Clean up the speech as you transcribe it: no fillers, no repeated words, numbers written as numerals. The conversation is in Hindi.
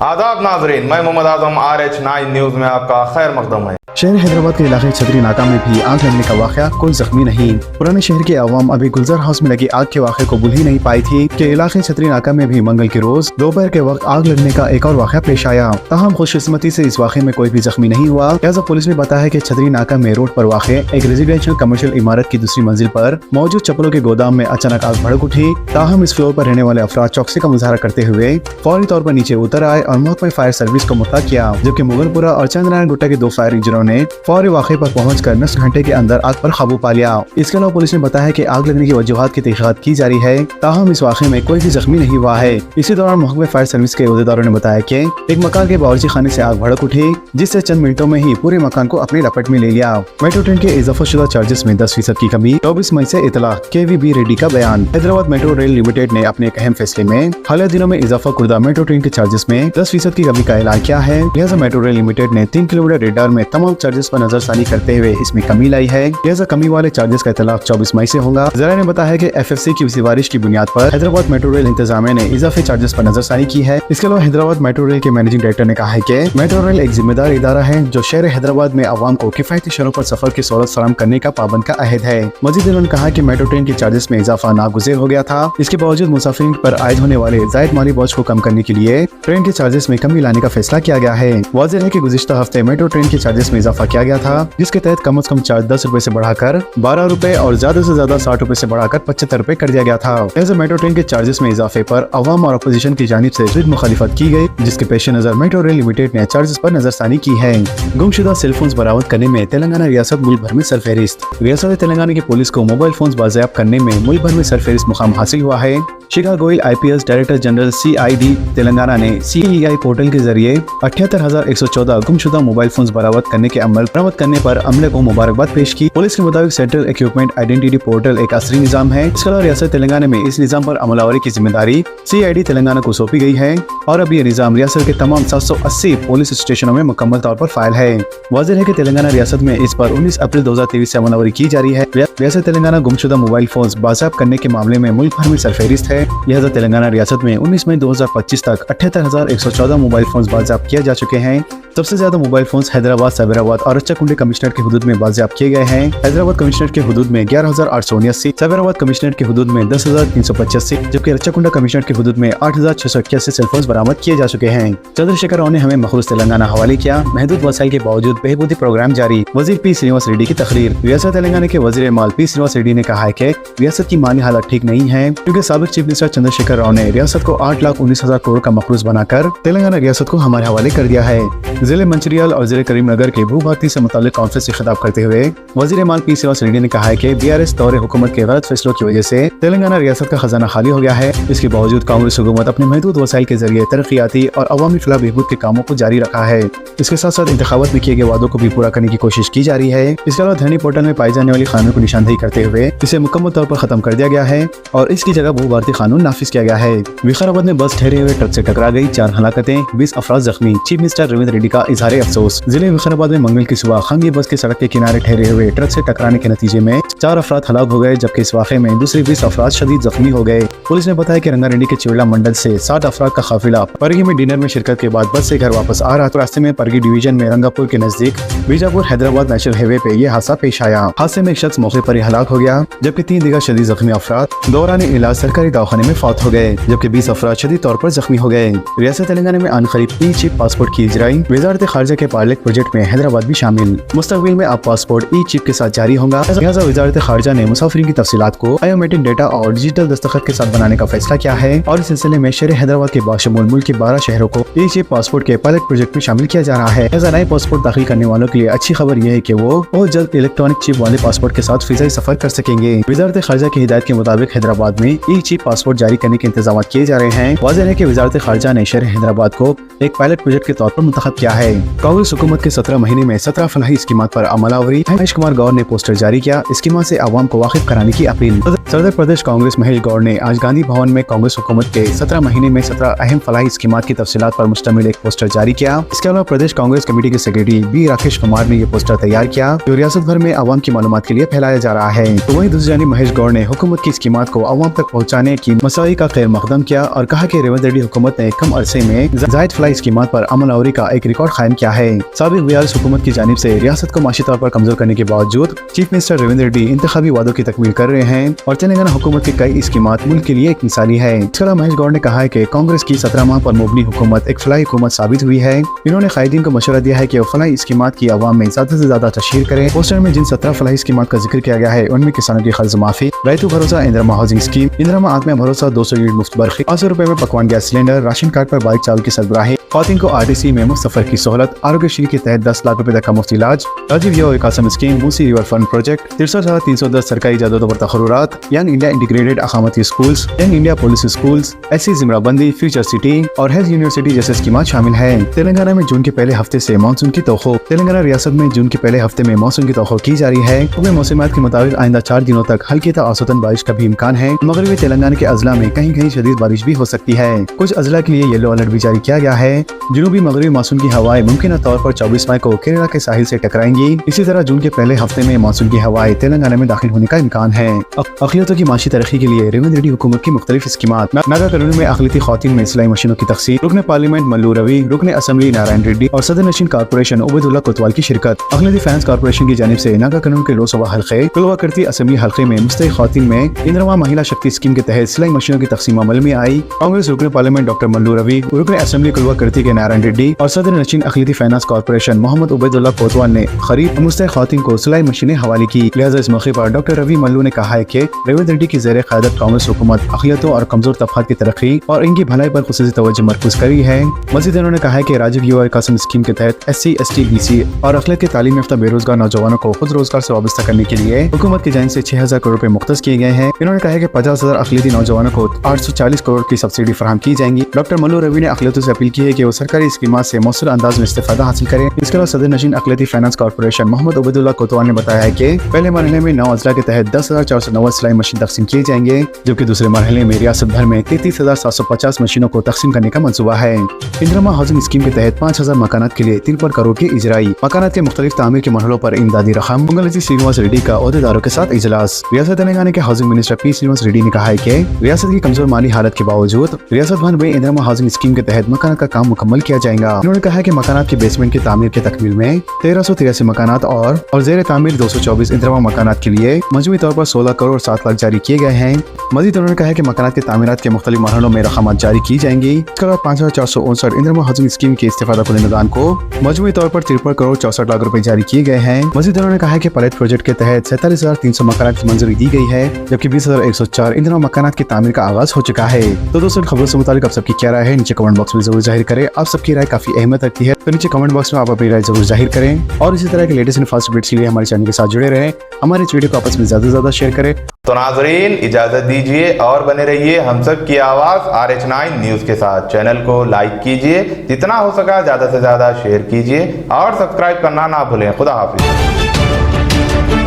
आदाब नाजरीन, मैं मोहम्मद आजम RH9 न्यूज में आपका खैर मकदम है। शहर हैदराबाद के इलाके छतरी नाका में भी आग लगने का वाक़या, कोई जख्मी नहीं। पुराने शहर के अवाम अभी गुलजार हाउस में लगी आग के वाक़े को भूल ही नहीं पाई थी कि इलाके छतरी नाका में भी मंगल के रोज दोपहर के वक्त आग लगने का एक और वाक़या पेश आया। ताहम खुशकिस्मती से इस वाक़े में कोई भी जख्मी नहीं हुआ। लिहाजा पुलिस ने बताया कि छतरी नाका में रोड पर वाक़े एक रेजिडेंशियल कमर्शियल इमारत की दूसरी मंजिल पर मौजूद चप्पलों के गोदाम में अचानक आग भड़क उठी। ताहम इस फ्लोर पर रहने वाले अफराद चौकसी का मुजाहरा करते हुए फौरी तौर पर नीचे उतर आए और महकमा फायर सर्विस को मुतला किया, जबकि मुगलपुरा और चंद्रनारायण गुट्टा के 2 फायर इंजनों ने फौरी वाक़े पर पहुंचकर 9 घंटे के अंदर आग पर काबू पा लिया। इसके अलावा पुलिस ने बताया कि आग लगने की वजूहात की तहकीकात की जा रही है। ताहम इस वाक़े में कोई भी जख्मी नहीं हुआ है। इसी दौरान महकमा फायर सर्विस के अहदेदारों ने बताया कि एक मकान के बावर्ची खाने से आग भड़क उठी, जिससे चंद मिनटों में ही पूरे मकान को अपनी लपेट में ले लिया। मेट्रो ट्रेन के इजाफाशुदा चार्जेस में 10% की कमी, 24 मई से इतला। KVB रेड्डी का बयान। हैदराबाद मेट्रो रेल लिमिटेड ने अपने एक अहम फैसले में हालिया दिनों में इजाफा कुर्दा मेट्रो ट्रेन के चार्जेस में 10% की कमी का ऐलान किया है। लिहाजा मेट्रो रेल लिमिटेड ने 3 किलोमीटर रेडार में तमाम चार्जेस पर नजरसानी करते हुए इसमें कमी लाई है। लिहाजा कमी वाले चार्जेस का इतलाक 24 मई से होगा। जरा ने बताया कि FFC की सिफारिश की बुनियाद पर हैदराबाद मेट्रो रेल इंतजामिया ने इजाफी चार्जेस पर नजरसानी की है। इसके अलावा हैदराबाद मेट्रो रेल के मैनेजिंग डायरेक्टर ने कहा है कि मेट्रो रेल एक जिम्मेदार इदारा है जो शहर हैदराबाद में आवाम को किफायती शहरों पर सफर की सहूलत फराहम करने का पाबंद का अहद है। मजीद उन्होंने कहा कि मेट्रो ट्रेन के चार्जेस में इजाफा नागुज़ेर हो गया था। इसके बावजूद मुसाफिरीन पर आयद होने वाले जायद माली बोझ को कम करने के लिए ट्रेन के चार्जेस में कमी लाने का फैसला किया गया है। वाज़ेह है कि गुज़िश्ता हफ्ते मेट्रो ट्रेन के चार्जेस में इजाफा किया गया था, जिसके तहत कम से कम चार्ज 10 रुपए से बढ़ाकर 12 रुपए और ज्यादा से ज्यादा 60 रुपए से बढ़ाकर 75 रुपए कर दिया गया था। ऐसे मेट्रो ट्रेन के चार्जेस में इजाफे पर अवाम और अपोजिशन की जानिब से शदीद मुखालिफत की गई, जिसके पेश नजर मेट्रो रेल लिमिटेड ने चार्जेस पर नजरसानी की है। गुमशुदा सेलफोन बरामद करने में तेलंगाना रियासत मुल्क भर में सरफहरिस्त। रियासत तेलंगाना की पुलिस को मोबाइल फोन बाजियाब करने में मुल्क भर में सरफहरिस्त मुकाम हासिल हुआ है। Shikha Goyal IPS director general CID Telangana ने CEI पोर्टल के जरिए 78,114 गुमशुदा मोबाइल फोन बरामद करने के बरामद करने पर अमले को मुबारकबाद पेश की। पुलिस के मुताबिक सेंट्रल इक्विपमेंट आइडेंटिटी पोर्टल एक असली निजाम है। इसके अलावा रियासत तेलंगाना में इस निजाम पर अमलावरी की जिम्मेदारी CID तेलंगाना को सौंपी गई है और अब ये निजाम रियासत के तमाम 780 पुलिस स्टेशनों में मुकम्मल तौर पर फाइल है। वाज़ेह है कि तेलंगाना रियासत में इस पर 19 अप्रैल 2023 से अमलावरी की जा रही है। रियासत तेलंगाना गुमशुदा मोबाइल फोन बाजियाब करने के मामले में मुल्क भर में सरफहरिस्त है। लिहाजा तेलंगाना रियासत में 19 मई 2025 तक 78,114 मोबाइल फोन बाजियाब किए जा चुके हैं। सबसे ज्यादा मोबाइल फोन्स हैदराबाद, सवेराबाद और रच्चाकुंडी कमिश्नर के हुदूद में बाजियाब किए गए हैं। हैदराबाद कमिश्नर के हुदूद में 11,879, सवेराबाद कमिश्नर के हुदूद में 10,385, जबकि रच्चाकुंडा कमिश्नर के हुदूद में 8,681 सेलफोन्स बरामद किए जा चुके हैं। चंद्रशेखर राव ने हमें मखरूज तेलंगाना हवाले किया। महदूद वसाइल के बावजूद बेहबूदी प्रोग्राम जारी। वजीर P श्रीनिवास रेड्डी की तकरीर। रियासत तेलंगाना के वजीर माल P श्रीनिवास रेड्डी ने कहा है कि रियासत की माली हालत ठीक नहीं है, क्योंकि साबिक चीफ मिनिस्टर चंद्रशेखर राव ने रियासत को 8,19,000 करोड़ का मखरूज बनाकर तेलंगाना रियासत को हमारे हवाले कर दिया है। जिले मंचिरियल और जिले करीमनगर के भू भारती से मुताल्लिक कॉन्फ्रेंस से खिताब करते हुए वजीर माल P श्रीनिवास रेड्डी ने कहा है कि BRS दौरे हुकूमत के गलत फैसलों की वजह से तेलंगाना रियासत का खजाना खाली हो गया है। इसके बावजूद कांग्रेस हुकूमत अपने महदूद वसाइल के जरिए तरक्याती और अवामी फलाह बहबूद के कामों को जारी रखा है। इसके साथ साथ इंतखाबात में किए गए वादों को भी पूरा करने की कोशिश की जा रही है। इसके अलावा धरनी पोर्टल में पाई जाने वाली खामियों को निशानदेही करते हुए इसे मुकम्मल तौर पर खत्म कर दिया गया है और इसकी जगह भू भारतीय कानून नाफिज किया गया है। विकाराबाद में बस ठहरे हुए ट्रक से टकरा गई, 4 हलाकतें, 20 अफराद जख्मी। चीफ मिनिस्टर रविंद्र रेड्डी का इजहार अफसोस। जिले विकाराबाद में मंगल की सुबह खांगी बस के सड़क के किनारे ठहरे हुए ट्रक से टकराने के नतीजे में 4 अफराद हलाक हो गए, जबकि इस वाक़े में दूसरे 20 अफराद शदीद जख्मी हो गए। पुलिस ने बताया कि रंगारेड्डी के चिवड़ा मंडल से 60 अफराद का काफिला परगी में डिनर में शिरकत के बाद बस से घर वापस आ रहा था। रास्ते में परगी डिवीजन में रंगापुर के नजदीक बीजापुर हैदराबाद नेशनल हाईवे पे ये हादसा पेश आया। हादसे में एक शख्स मौके पर ही हलाक हो गया, जबकि 3 दीगर शदीद जख्मी अफराद दौरान इलाज सरकारी दवाखाने में फौत हो गए, जबकि 20 अफराद शदीद तौर पर जख्मी हो गए। रियासत तेलंगाना में अनकरीब ई-चिप पासपोर्ट की इजराई। वजारत खारजा के पायलट प्रोजेक्ट में हैदराबाद भी शामिल। मुस्तकबिल में अब पासपोर्ट ई-चिप के साथ जारी होगा। लिहाजा वजारत खारजा ने मुसाफिरीन की तफसीलात को बायोमेट्रिक डेटा और डिजिटल दस्तखत के साथ बनाने का फैसला किया है और इस सिलसिले में शहर हैदराबाद के बाशमूल मुल्क के 12 शहरों को ई-चिप पासपोर्ट के पायलट प्रोजेक्ट में शामिल किया जा रहा है। लिहाजा नए पासपोर्ट दाखिल करने वालों के लिए अच्छी खबर यह है कि वो बहुत जल्द इलेक्ट्रॉनिक चिप वाले पासपोर्ट के साथ फिजाई सफर कर सकेंगे। वजारत खारजा की हिदायत के मुताबिक हैदराबाद में ई-चिप पासपोर्ट जारी करने के इंतजाम किए जा रहे हैं। वाज़ेह है कि वजारत खारजा ने शहर हैदराबाद को एक पायलट प्रोजेक्ट के तौर पर मुंतखब किया है। कांग्रेस हुकूमत के 17 महीने में 17 फलाही स्कीमात पर अमलावरी। महेश कुमार गौर ने पोस्टर जारी किया। स्कीमा से आवाम को वाकिफ कराने की अपील। सदर प्रदेश कांग्रेस महेश गौर ने आज गांधी भवन में कांग्रेस हुकूमत के 17 महीने में 17 अहम फलाही स्कीमात की तफसीलात पर मुश्तमिल एक पोस्टर जारी किया। इसके अलावा प्रदेश कांग्रेस कमेटी के सेक्रेटरी B राकेश कुमार ने ये पोस्टर तैयार किया, जो रियासत भर में आवाम की मालूमात के लिए फैलाया जा रहा है। तो वहीं दूसरी जानिब महेश गौड़ ने हुकूमत की स्कीमात को अवाम तक पहुँचाने की मसाई का खैर मकदम किया और कहा कि रेवंत रेड्डी हुकूमत ने कम अरसे में जायद फ्लाई स्कीमात पर अमल आवरी का एक रिकॉर्ड कायम किया है। साबिक BRS हुकूमत की जानिब से रियासत को माशी तौर पर कमजोर करने के बावजूद चीफ मिनिस्टर रेवंत रेड्डी इंतखाबी वादों की तकमील कर रहे हैं और तेलंगाना हुकूमत की कई स्कीमात मुल्क के लिए एक मिसाली है। इसके अलावा महेश गौड़ ने कहा है कि कांग्रेस की 17 माह पर मुबनी हुकूमत एक फलाई हुकूमत साबित हुई है। इन्होंने कायदीन को मशवरा दिया है कि वो फलाई स्कीमात की अवाम में ज्यादा से ज्यादा तशहीर करें। पोस्टर में जिन 17 फलाई स्कीमात का जिक्र किया गया है उनमें किसानों की कर्ज माफी, रैतु भरोसा इंदिरा हाउसिंग स्कीम, इंदिरा आत्मा भरोसा 200 यूनिट मुफ्त बरखी, 800 रुपए में पकवान गैस सिलेंडर, राशन कार्ड पर बाइक चावल की सरबराही, खातिन को RTC में मुफ्त सफर की सहूलत, आरोग्यश्री के तहत 10 लाख रुपए तक का मुफ्त इलाज, Rajiv Yuva Vikasam scheme, Musi river fund project, 63,310 सरकारी जायदादों पर तखर्रुरात, यंग इंडिया इंटीग्रेटेड अकामती schools, young India police schools, SC जिमराबंदी, फ्यूचर सिटी और हेल्थ यूनिवर्सिटी जैसे स्कीमात शामिल है। तेलंगाना में जून के पहले हफ्ते से मानसून की तौक़ो। तेलंगाना रियासत में जून के पहले हफ्ते में मानसून की तौक़ो की जा रही है। पूरे मौसमियात के मुताबिक आइंदा 4 दिनों तक हल्की ता औसतन बारिश का भी इम्कान है। मगरबी तेलंगाना के अजला में कहीं कहीं शदीद बारिश भी हो सकती है। कुछ अजला के लिए येलो अलर्ट भी जारी किया गया है। जनूबी मगरबी मानसून की हवाएं मुमकिन तौर पर 24 मई को केरला के साहिल से टकराएंगी। इसी तरह जून के पहले हफ्ते में मानसून की हवाएं तेलंगाना में दाखिल होने का इम्कान है। अक़लियतों की माशी तरक्की के लिए रेवंत रेड्डी हुकूमत की मुख्तलिफ स्कीमात। नागा कॉलोनी में अक़लियती ख़वातीन में सिलाई मशीनों की तक़सीम, रुकन पार्लियामेंट मल्लू रवि, रुकन असम्बली नारायण रेड्डी और सदर नशीन कारपोरेशन उबैदुल्लाह कोतवाल की शिरकत। अक़लियती फाइनेंस कारपोरेशन की जानिब से नागा कॉलोनी के लोकसभा हल्के कुलवा करती असम्बली हल्के में मुस्तहिक़ ख़वातीन में इंदिरा महिला शक्ति स्कीम के तहत सिलाई मशीनों की तक़सीम अमल में आई। कांग्रेस रुकन पार्लियामेंट डॉक्टर मल्लू रवि, रुकन असम्बली कुलवा करती के नारायण रेड्डी और सदर नशीन अक़लियती फाइनेंस कारपोरेशन मोहम्मद उबैदुल्लाह कोतवाल ने खरीद मुस्तहिक़ ख़वातीन को सिलाई मशीनें हवाले की। लिहाजा इस मौके पर डॉक्टर रवि मल्लू ने कहा है कि रेवंत रेड्डी की ज़ेर क़यादत कांग्रेस हुकूमत अक़लियतों और कमजोर तबक़ात की तरक्की और इनकी भलाई पर ख़ुसूसी तवज्जो मरकूज़ करी है। मज़ीद उन्होंने कहा है कि राजीव युवा विकासम स्कीम के तहत SC ST BC और अक़लियत के तालीम याफ्ता बेरोजगार नौजवानों को खुद रोजगार से वाबस्ता करने के लिए हुकूमत की जानिब से 6,000 करोड़ रुपए मुख्तस किए गए हैं। इन्होंने कहा है कि 50,000 अक़लियती नौजवानों को 840 करोड़ की सब्सिडी फराहम की जाएंगी। डॉक्टर मल्लू रवि ने अक़लियतों से अपील की है कि वो सरकारी स्कीमात से मौसूल अंदाज में इस्तेफादा हासिल करें। इसके अलावा सदर नशीन अक़लियती फाइनेंस कारपोरेशन मोहम्मद उबैदुल्लाह कोतवाल ने बताया है कि पहले मरहले में 9 अजला के तहत 10,490 सिलाई मशीन तकसीम किए जाएंगे, जबकि दूसरे मरहले में रियासत भर में 33,750 मशीनों को तकसीम करने का मंसूबा है। इंदिरा हाउसिंग स्कीम के तहत 5,000 मकानात के लिए 3 करोड़ की इजराई। मकानात के मुख्तलिफ तामीर के मरहलों पर इमदादी रकम। मंगलती श्रीनिवास रेड्डी का ओहदेदारों के साथ इजलास। रियासत तेलंगाना के housing minister P Srinivas Reddy ने कहा है कि रियासत की कमजोर माली हालत के बावजूद रियासत भर में इंदिरा हाउसिंग स्कीम के तहत मकानात का काम मुकम्मल किया जाएगा। उन्होंने कहा है कि मकानात के बेसमेंट की तामीर के तकमील में 1383 मकानात और जेर तामीर 224 इंदिरा मकानात के लिए मजमूई तौर पर 16 करोड़ 7 लाख जारी किए गए हैं। मजीद उन्होंने कहा है कि मकानात के तामीरात के मुख्तलिफ मरहलों में रकमात जारी की जाएंगी। इसके अलावा 5,459 इंदिरा हाउसिंग स्कीम के इस्तेफादा कुनिंदगान को मजमूई तौर पर 53 करोड़ 64 लाख रुपए जारी किए गए हैं। मजीद उन्होंने कहा है कि पायलट प्रोजेक्ट के तहत 47,300 मकानात की मंजूरी दी गई है, जबकि 20,104 इंदिरा मकानात की तामीर का आगाज हो चुका है। तो दोस्तों, खबरों से मुताबिक आप सबकी क्या राय है नीचे कमेंट बॉक्स में जरूर जाहिर करें। आप सबकी राय काफी अहमियत रखती है, तो नीचे कमेंट बॉक्स में आप अपनी राय जरूर जाहिर करें और इसी तरह के लेटेस्ट एंड फास्ट अपडेट्स के लिए हमारे चैनल के साथ जुड़े रहें। हमारे इस वीडियो को आपस में ज्यादा से ज्यादा शेयर करें। तो नाजरीन, इजाजत दीजिए और बने रहिए हम सब की आवाज RH9 न्यूज के साथ। चैनल को लाइक कीजिए, जितना हो सका ज्यादा से ज्यादा शेयर कीजिए और सब्सक्राइब करना ना भूलें। खुदा हाफिज।